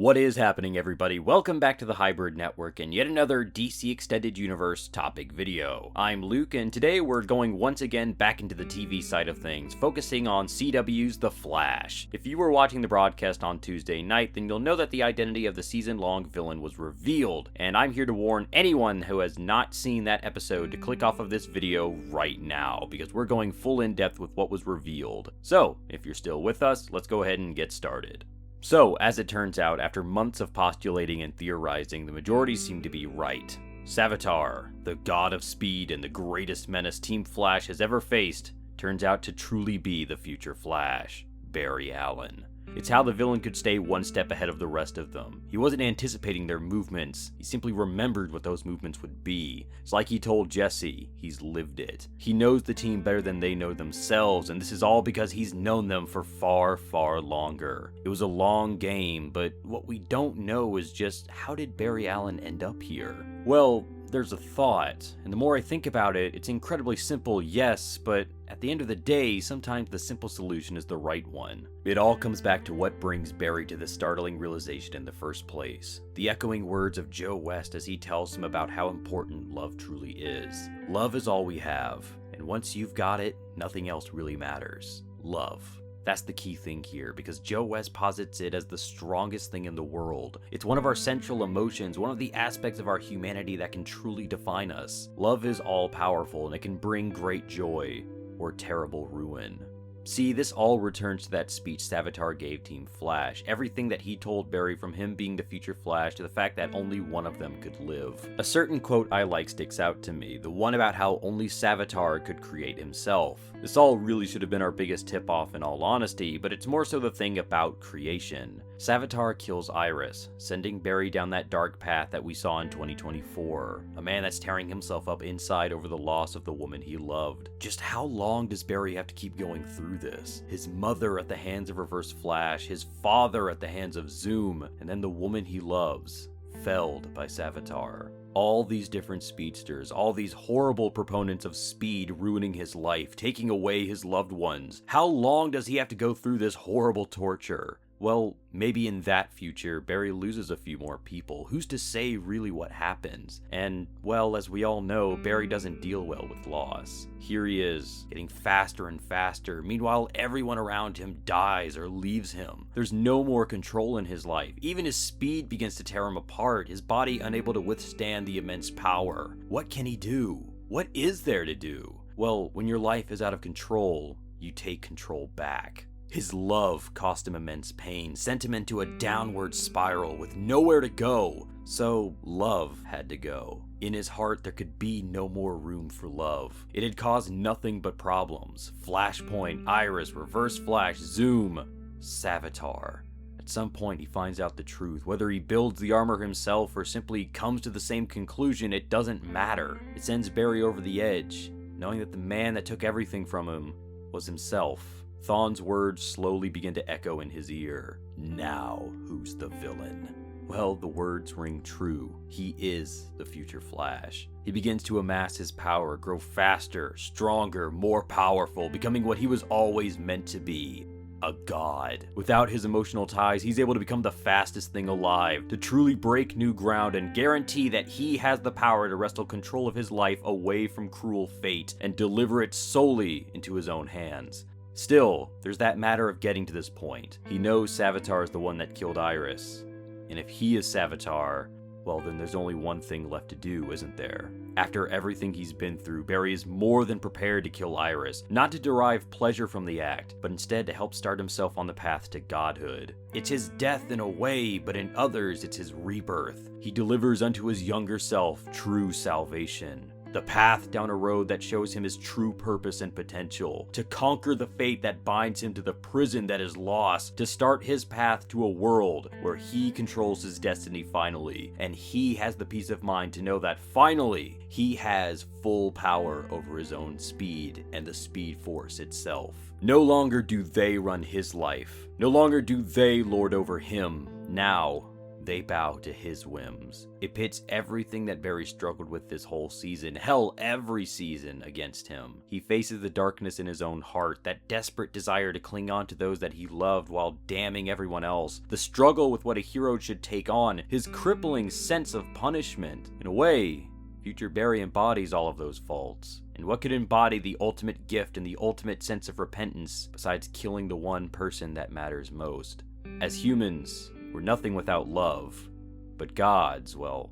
What is happening, everybody? Welcome back to the Hybrid Network and yet another DC Extended Universe topic video. I'm Luke, and today we're going once again back into the TV side of things, focusing on CW's The Flash. If you were watching the broadcast on Tuesday night, then you'll know that the identity of the season-long villain was revealed, and I'm here to warn anyone who has not seen that episode to click off of this video right now, because we're going full in-depth with what was revealed. So, if you're still with us, let's go ahead and get started. So, as it turns out, after months of postulating and theorizing, the majority seem to be right. Savitar, the god of speed and the greatest menace Team Flash has ever faced, turns out to truly be the future Flash, Barry Allen. It's how the villain could stay one step ahead of the rest of them. He wasn't anticipating their movements, he simply remembered what those movements would be. It's like he told Jesse, he's lived it. He knows the team better than they know themselves, and this is all because he's known them for far, far longer. It was a long game, but what we don't know is just how did Barry Allen end up here? Well, there's a thought, and the more I think about it, it's incredibly simple, yes, but at the end of the day, sometimes the simple solution is the right one. It all comes back to what brings Barry to this startling realization in the first place. The echoing words of Joe West as he tells him about how important love truly is. Love is all we have, and once you've got it, nothing else really matters. Love. That's the key thing here, because Joe West posits it as the strongest thing in the world. It's one of our central emotions, one of the aspects of our humanity that can truly define us. Love is all-powerful, and it can bring great joy, or terrible ruin. See, this all returns to that speech Savitar gave Team Flash, everything that he told Barry, from him being the future Flash to the fact that only one of them could live. A certain quote I like sticks out to me, the one about how only Savitar could create himself. This all really should have been our biggest tip-off in all honesty, but it's more so the thing about creation. Savitar kills Iris, sending Barry down that dark path that we saw in 2024. A man that's tearing himself up inside over the loss of the woman he loved. Just how long does Barry have to keep going through this? His mother at the hands of Reverse Flash, his father at the hands of Zoom, and then the woman he loves, felled by Savitar. All these different speedsters, all these horrible proponents of speed ruining his life, taking away his loved ones. How long does he have to go through this horrible torture? Well, maybe in that future, Barry loses a few more people. Who's to say really what happens? And, well, as we all know, Barry doesn't deal well with loss. Here he is, getting faster and faster. Meanwhile, everyone around him dies or leaves him. There's no more control in his life. Even his speed begins to tear him apart, his body unable to withstand the immense power. What can he do? What is there to do? Well, when your life is out of control, you take control back. His love cost him immense pain, sent him into a downward spiral with nowhere to go. So, love had to go. In his heart, there could be no more room for love. It had caused nothing but problems. Flashpoint, Iris, Reverse Flash, Zoom, Savitar. At some point, he finds out the truth. Whether he builds the armor himself or simply comes to the same conclusion, it doesn't matter. It sends Barry over the edge, knowing that the man that took everything from him was himself. Thawne's words slowly begin to echo in his ear. Now, who's the villain? Well, the words ring true. He is the future Flash. He begins to amass his power, grow faster, stronger, more powerful, becoming what he was always meant to be. A god. Without his emotional ties, he's able to become the fastest thing alive, to truly break new ground and guarantee that he has the power to wrestle control of his life away from cruel fate and deliver it solely into his own hands. Still, there's that matter of getting to this point. He knows Savitar is the one that killed Iris. And if he is Savitar, well, then there's only one thing left to do, isn't there? After everything he's been through, Barry is more than prepared to kill Iris, not to derive pleasure from the act, but instead to help start himself on the path to godhood. It's his death in a way, but in others it's his rebirth. He delivers unto his younger self true salvation. The path down a road that shows him his true purpose and potential, to conquer the fate that binds him to the prison that is lost, to start his path to a world where he controls his destiny finally, and he has the peace of mind to know that finally he has full power over his own speed and the Speed Force itself. No longer do they run his life. No longer do they lord over him. Now, they bow to his whims. It pits everything that Barry struggled with this whole season, hell, every season, against him. He faces the darkness in his own heart, that desperate desire to cling on to those that he loved while damning everyone else, the struggle with what a hero should take on, his crippling sense of punishment. In a way, future Barry embodies all of those faults. And what could embody the ultimate gift and the ultimate sense of repentance besides killing the one person that matters most? As humans, we're nothing without love, but gods, well,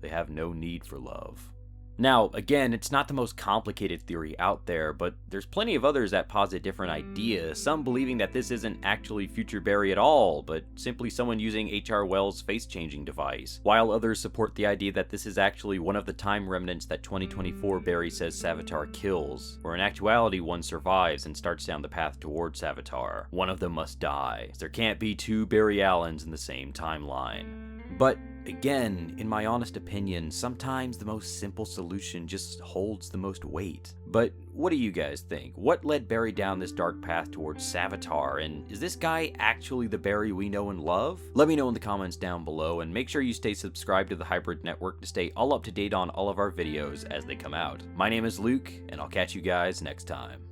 they have no need for love. Now, again, it's not the most complicated theory out there, but there's plenty of others that posit different ideas, some believing that this isn't actually future Barry at all, but simply someone using H.R. Wells' face-changing device, while others support the idea that this is actually one of the time remnants that 2024 Barry says Savitar kills, or in actuality one survives and starts down the path towards Savitar. One of them must die. There can't be two Barry Allens in the same timeline. But again, in my honest opinion, sometimes the most simple solution just holds the most weight. But what do you guys think? What led Barry down this dark path towards Savitar, and is this guy actually the Barry we know and love? Let me know in the comments down below, and make sure you stay subscribed to the Hybrid Network to stay all up to date on all of our videos as they come out. My name is Luke, and I'll catch you guys next time.